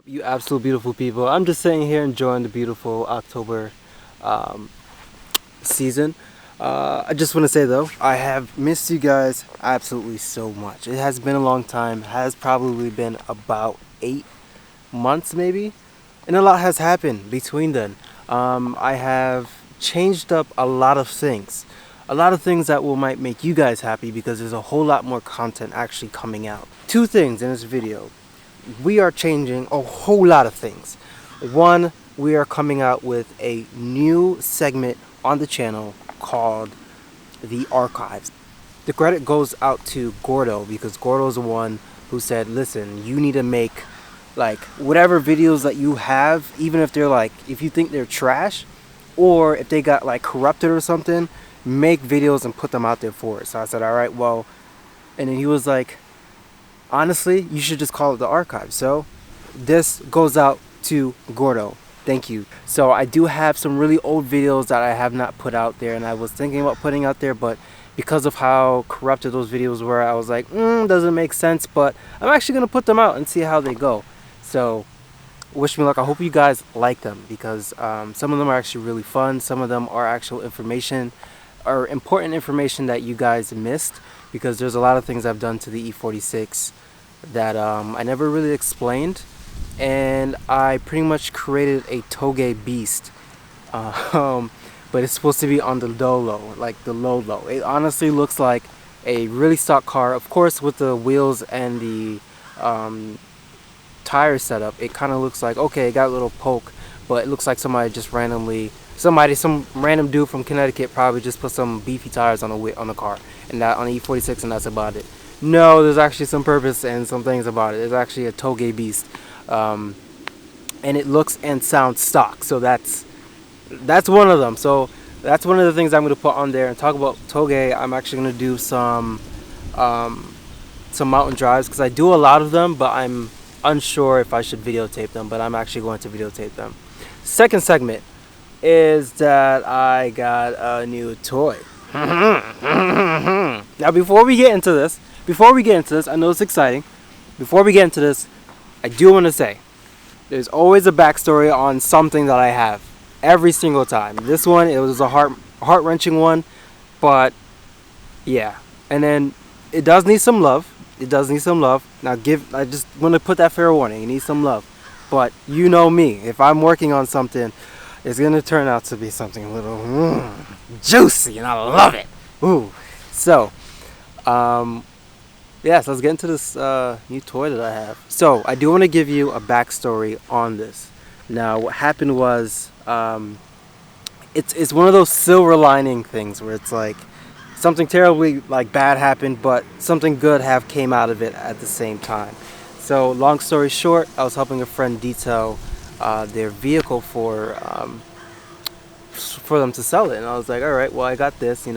You absolute beautiful people. I'm just sitting here enjoying the beautiful October um, season. I just want to say though, I have missed you guys absolutely so much. It has been a long time. Has probably been about 8 months maybe, and a lot has happened between then. I have changed up a lot of things that will might make you guys happy because there's a whole lot more content actually coming out. Two things in this video. We are changing a whole lot of things. One, we are coming out with a new segment on the channel called The Archives. The credit goes out to Gordo because Gordo's the one who said, listen, you need to make like whatever videos that you have, even if they're like, if you think they're trash or if they got like corrupted or something, make videos and put them out there for it. So I said, all right, well, and then he was like, honestly, you should just call it The Archive. So this goes out to Gordo. Thank you. So I do have some really old videos that I have not put out there, and I was thinking about putting out there, but because of how corrupted those videos were, I was like, doesn't make sense, but I'm actually going to put them out and see how they go. So wish me luck. I hope you guys like them because some of them are actually really fun. Some of them are actual information or important information that you guys missed because there's a lot of things I've done to the E46 that I never really explained, and I pretty much created a toge beast, but it's supposed to be on the low, like the low. It honestly looks like a really stock car, of course, with the wheels and the tire setup. It kind of looks like, okay, it got a little poke, but it looks like some random dude from Connecticut probably just put some beefy tires on the car, and that on the E46, and that's about it. No, there's actually some purpose and some things about it. It's actually a toge beast, and it looks and sounds stock. So that's one of them. So that's one of the things I'm going to put on there and talk about toge. I'm actually going to do some mountain drives because I do a lot of them, but I'm unsure if I should videotape them. But I'm actually going to videotape them. Second segment is that I got a new toy. Now, before we get into this, I know it's exciting. Before we get into this, I do want to say there's always a backstory on something that I have every single time. This one, it was a heart-wrenching one, but yeah. And then it does need some love. Now, I just want to put that fair warning. It needs some love. But you know me. If I'm working on something, it's going to turn out to be something a little juicy, and I love it. Ooh. So, yes, let's get into this new toy that I have. So, I do want to give you a backstory on this. Now, what happened was, it's one of those silver lining things where it's like something terribly like bad happened, but something good came out of it at the same time. So, long story short, I was helping a friend detail their vehicle for them to sell it, and I was like, all right, well, I got this,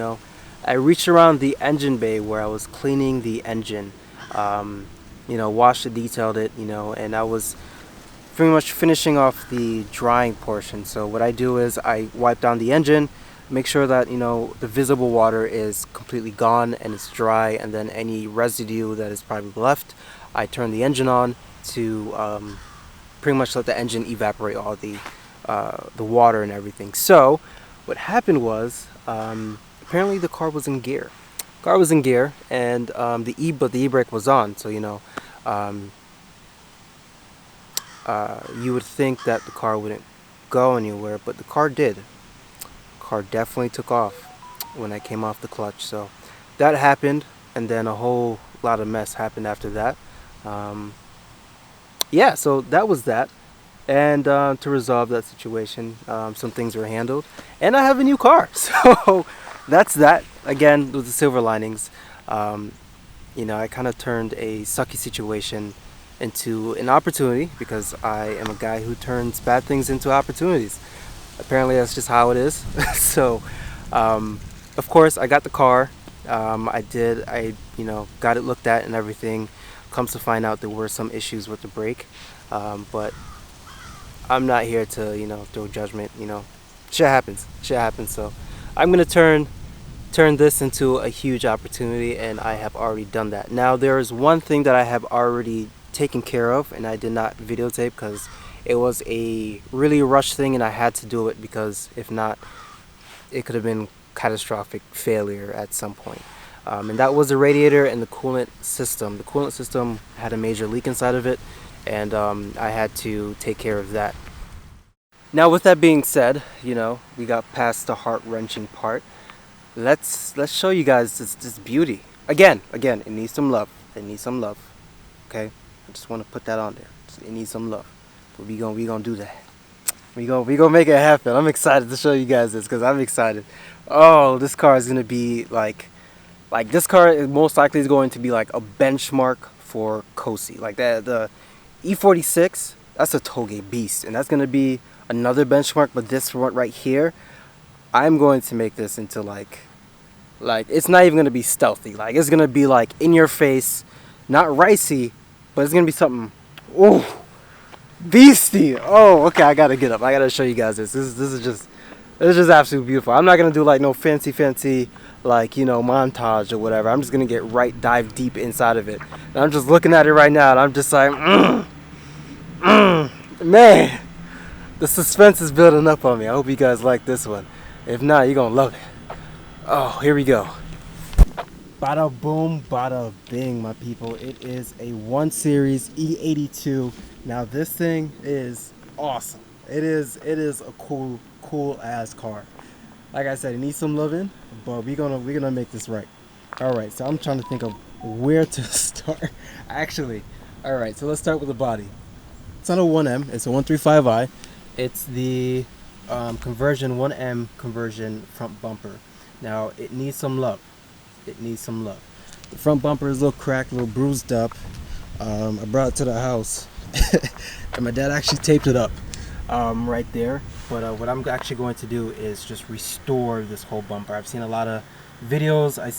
I reached around the engine bay where I was cleaning the engine, washed it, detailed it, and I was pretty much finishing off the drying portion. So what I do is I wipe down the engine, make sure that the visible water is completely gone and it's dry, and then any residue that is probably left, I turn the engine on to pretty much let the engine evaporate all the water and everything. So what happened was, apparently the car was in gear. And the e-brake was on. So you would think that the car wouldn't go anywhere, but the car did. Car definitely took off when I came off the clutch. So that happened, and then a whole lot of mess happened after that. Yeah, so that was that. And to resolve that situation, some things were handled, and I have a new car. So that's that. Again, with the silver linings, I kind of turned a sucky situation into an opportunity because I am a guy who turns bad things into opportunities. Apparently, that's just how it is. So, of course, I got the car. I got it looked at and everything. Comes to find out there were some issues with the brake, but I'm not here to throw judgment. Shit happens. So I'm gonna turn turn this into a huge opportunity, and I have already done that. Now there is one thing that I have already taken care of, and I did not videotape because it was a really rushed thing and I had to do it, because if not, it could have been catastrophic failure at some point. And that was the radiator and the coolant system. The coolant system had a major leak inside of it, and I had to take care of that. Now with that being said, we got past the heart-wrenching part. Let's show you guys this beauty. Again, it needs some love. It needs some love. Okay? I just want to put that on there. It needs some love. But we gonna do that. We gonna make it happen. I'm excited to show you guys this because I'm excited. Oh, this car is gonna be like this car is most likely is going to be like a benchmark for Kosey. Like that, the E46, that's a toge beast, and that's gonna be another benchmark. But this one right here, I'm going to make this into like it's not even gonna be stealthy. Like it's gonna be like in your face, not ricey, but it's gonna be something. Ooh, beastie. Oh, okay. I gotta get up. I gotta show you guys this. This is just absolutely beautiful. I'm not gonna do like no fancy like montage or whatever. I'm just gonna dive deep inside of it. And I'm just looking at it right now, and I'm just like, man, the suspense is building up on me. I hope you guys like this one. If not, you're gonna love it. Oh, here we go. Bada boom, bada bing, my people. It is a 1 Series E82. Now this thing is awesome. It is a cool ass car. Like I said, it needs some loving, but we're gonna make this right. All right, so I'm trying to think of where to start. Actually, all right, so let's start with the body. It's not a 1M. It's a 135i. It's the conversion 1M conversion front bumper. Now it needs some love. It needs some love. The front bumper is a little cracked, a little bruised up. I brought it to the house, and my dad actually taped it up right there. But what I'm actually going to do is just restore this whole bumper. I've seen a lot of videos. I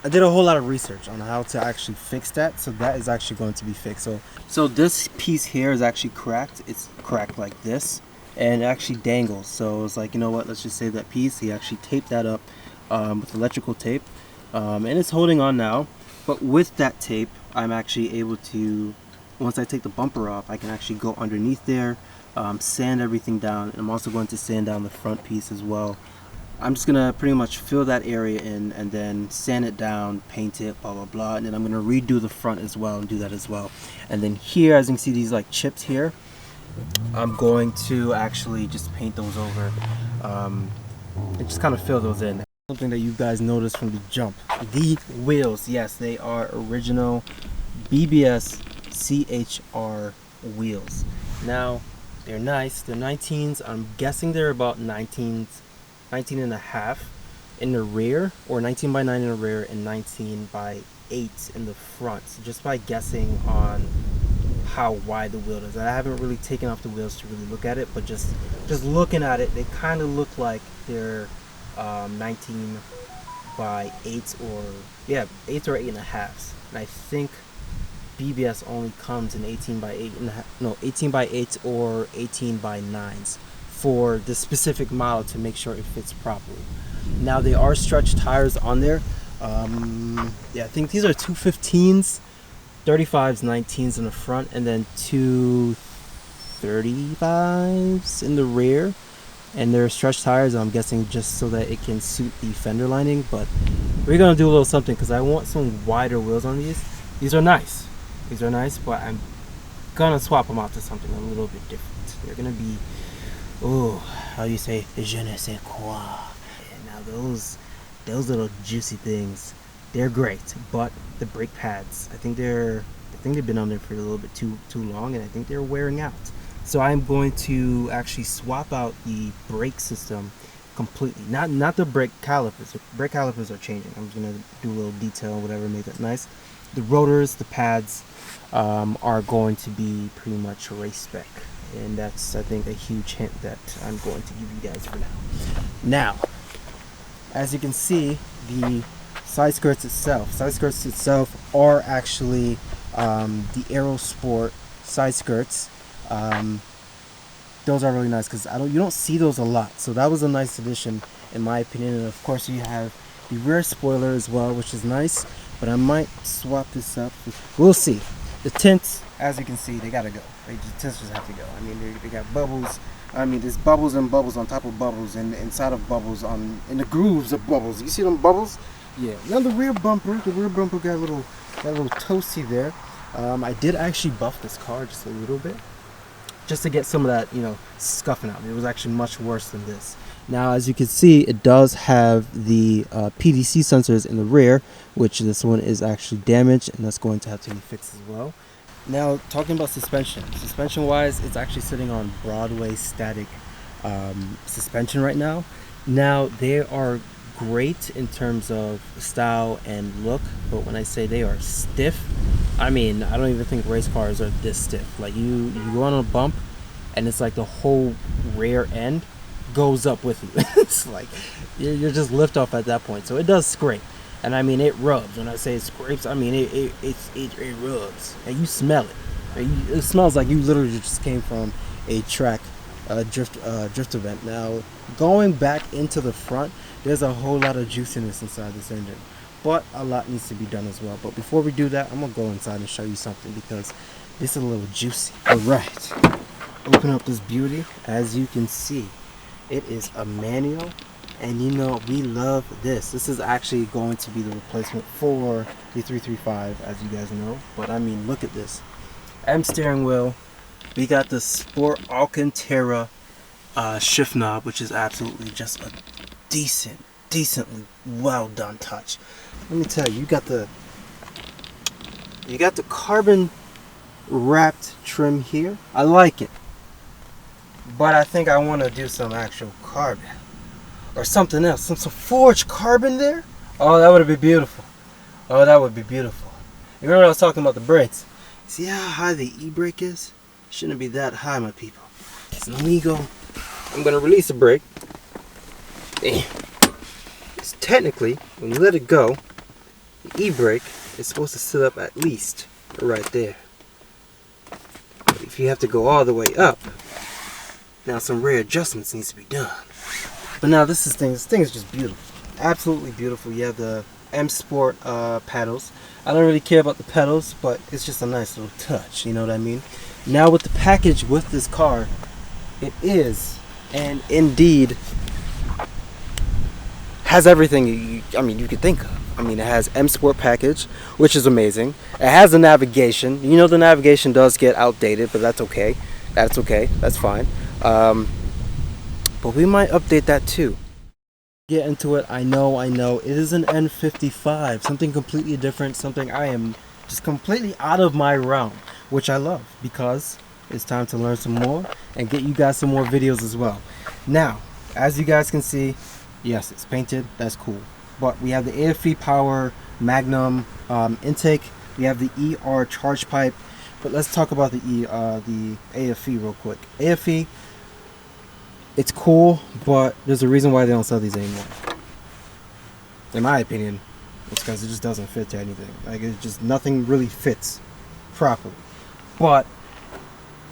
did a whole lot of research on how to actually fix that. So that is actually going to be fixed. So this piece here is actually cracked. It's cracked like this, and it actually dangles. So it's like, you know what? Let's just save that piece. He actually taped that up with electrical tape, and it's holding on now. But with that tape, I'm actually able to, once I take the bumper off, I can actually go underneath there, sand everything down, and I'm also going to sand down the front piece as well. I'm just gonna pretty much fill that area in and then sand it down, paint it, blah blah blah, and then I'm gonna redo the front as well and do that as well. And then here, as you can see, these like chips here, I'm going to actually just paint those over and just kind of fill those in. Something that you guys noticed from the jump, the wheels. Yes, they are original BBS CHR wheels. Now they're nice. They're 19s. I'm guessing they're about 19 and a half in the rear, or 19 by 9 in the rear and 19 by 8 in the front, just by guessing on how wide the wheel is. I haven't really taken off the wheels to really look at it, but just looking at it, they kind of look like they're 19 by 8 or 8 or 8 and a half. And I think BBS only comes in 18 by 8 and a half, no, 18 by 8 or 18 by 9s for the specific model to make sure it fits properly. Now they are stretched tires on there. I think these are 215s, 35s, 19s in the front, and then 235s in the rear. And they're stretched tires, I'm guessing just so that it can suit the fender lining. But we're gonna do a little something because I want some wider wheels on these. These are nice, but I'm gonna swap them out to something a little bit different. They're gonna be, how do you say, je ne sais quoi. Now those little juicy things, they're great, but the brake pads, I think they've been on there for a little bit too long, and I think they're wearing out. So I'm going to actually swap out the brake system completely. Not the brake calipers. The brake calipers are changing. I'm just gonna do a little detail, whatever, make that nice. The rotors, the pads, are going to be pretty much race spec, and that's, I think, a huge hint that I'm going to give you guys for now. Now, as you can see, the side skirts itself are actually the Aero Sport side skirts. Those are really nice because you don't see those a lot, so that was a nice addition. in my opinion. And of course you have the rear spoiler as well, which is nice, but I might swap this up. We'll see. The tints, as you can see, they gotta go. The tints just have to go. I mean, they got bubbles. I mean, there's bubbles and bubbles on top of bubbles and inside of bubbles in the grooves of bubbles. You see them bubbles? Yeah. Now the rear bumper got a little toasty there. I did actually buff this car just a little bit, just to get some of that, scuffing out. It was actually much worse than this. Now, as you can see, it does have the PDC sensors in the rear, which this one is actually damaged, and that's going to have to be fixed as well. Now, talking about suspension. Suspension-wise, it's actually sitting on Broadway static suspension right now. Now, they are great in terms of style and look, but when I say they are stiff, I mean, I don't even think race cars are this stiff. Like, you go on a bump, and it's like the whole rear end goes up with you. It's like you're just lift off at that point. So it does scrape, and I mean, it rubs. When I say it scrapes, I mean it rubs, and you smell it. It smells like you literally just came from a track drift event. Now, going back into the front, there's a whole lot of juiciness inside this engine, but a lot needs to be done as well. But before we do that, I'm gonna go inside and show you something, because this is a little juicy. All right, open up this beauty. As you can see, it is a manual, and we love this. This is actually going to be the replacement for the 335, as you guys know. But I mean, look at this. M steering wheel. We got the Sport Alcantara shift knob, which is absolutely just a decently well done touch. Let me tell you, you got the carbon wrapped trim here. I like it, but I think I want to do some actual carbon or something else, some forged carbon there. Oh, that would be beautiful. Oh, that would be beautiful. You remember I was talking about the brakes? See how high the e-brake is? Shouldn't be that high, my people. So let me go. I'm gonna release the brake. It's technically, when you let it go, the e-brake is supposed to sit up at least right there. But if you have to go all the way up, now some rare adjustments needs to be done. But now this thing is just beautiful. Absolutely beautiful. You have the M Sport pedals. I don't really care about the pedals, but it's just a nice little touch, you know what I mean? Now with the package with this car, it is, and indeed has everything you could think of. I mean, it has M Sport package, which is amazing. It has the navigation. The navigation does get outdated, but that's okay. That's okay. That's fine. But we might update that too. Get into it. I know. It is an N55, something completely different, something I am just completely out of my realm, which I love, because it's time to learn some more and get you guys some more videos as well. Now, as you guys can see, yes, it's painted. That's cool. But we have the AFE Power Magnum intake. We have the ER charge pipe. But let's talk about the AFE real quick. AFE, it's cool, but there's a reason why they don't sell these anymore. In my opinion, it's because it just doesn't fit to anything. Like, it's just nothing really fits properly. But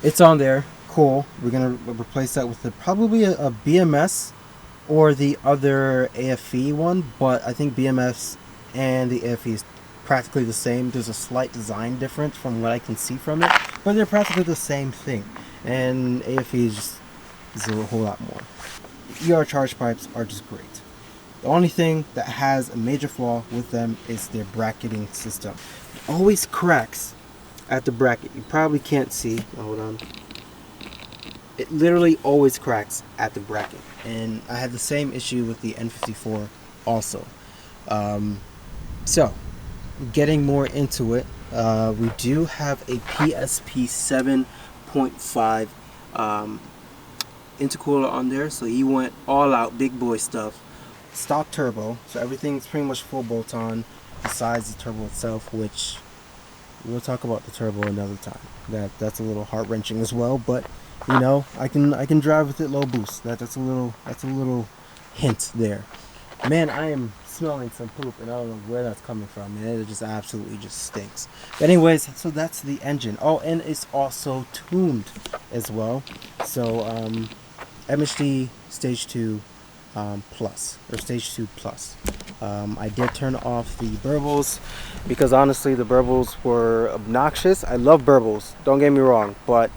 it's on there. Cool. We're gonna replace that with probably a BMS or the other AFE one, but I think BMS and the AFE is practically the same. There's a slight design difference from what I can see from it, but they're practically the same thing. And AFE is a whole lot more. The ER charge pipes are just great. The only thing that has a major flaw with them is their bracketing system. It always cracks at the bracket. You probably can't see. Hold on. It literally always cracks at the bracket, and I had the same issue with the N54 also. So getting more into it, we do have a PSP 7.5 intercooler on there, so he went all out big boy stuff. Stock turbo, so everything's pretty much full bolt on besides the turbo itself, which we'll talk about the turbo another time. That's a little heart-wrenching as well, but I can drive with it low boost. That's a little hint there. Man, I am smelling some poop, and I don't know where that's coming from, man. It just absolutely just stinks. But anyways, so that's the engine. Oh, and it's also tuned as well. So MHD Stage 2 plus, or stage 2 plus. I did turn off the burbles because honestly the burbles were obnoxious. I love burbles, don't get me wrong, but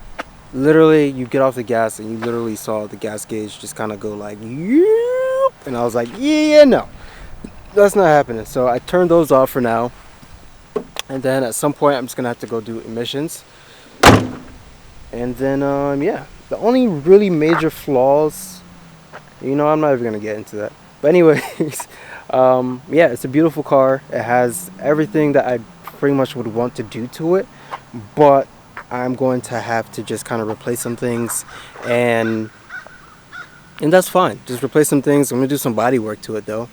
literally you get off the gas and you literally saw the gas gauge just kind of go like yoop, and I was like, yeah, no, that's not happening. So I turned those off for now, and then at some point I'm just gonna have to go do emissions. And then yeah, the only really major flaws, you know, I'm not even gonna get into that, but anyways, yeah, it's a beautiful car. It has everything that I pretty much would want to do to it, but I'm going to have to just kind of replace some things, and that's fine. Just replace some things. I'm gonna do some body work to it though.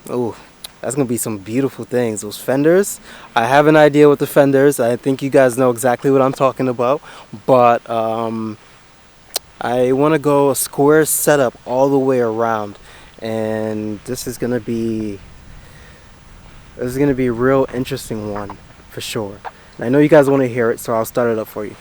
Oh, that's gonna be some beautiful things. Those fenders, I have an idea with the fenders. I think you guys know exactly what I'm talking about, but I want to go a square setup all the way around, and this is gonna be a real interesting one for sure. And I know you guys want to hear it, so I'll start it up for you.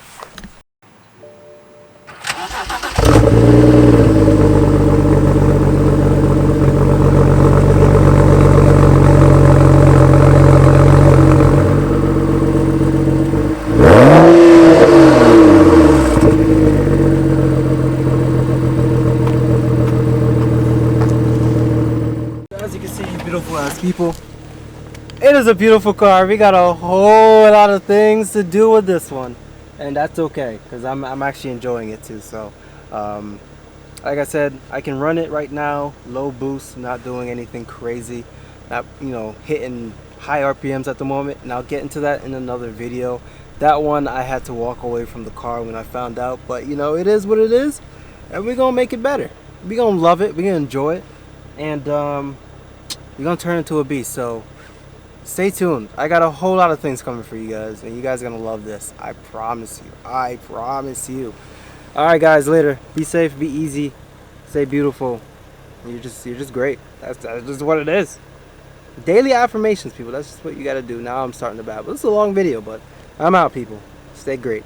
As you can see, beautiful ass people, it is a beautiful car. We got a whole lot of things to do with this one, and that's okay because I'm actually enjoying it too. So like I said, I can run it right now, low boost, not doing anything crazy, not, you know, hitting high RPMs at the moment, and I'll get into that in another video. That one I had to walk away from the car when I found out, but you know, it is what it is, and we're gonna make it better. We're gonna love it, we're gonna enjoy it, and we're gonna turn into a beast. So stay tuned. I got a whole lot of things coming for you guys, and you guys are gonna love this. I promise you. I promise you. Alright guys, later. Be safe, be easy, stay beautiful. You're just great. That's just what it is. Daily affirmations, people. That's just what you gotta do. Now I'm starting to babble. This is a long video, but I'm out, people. Stay great.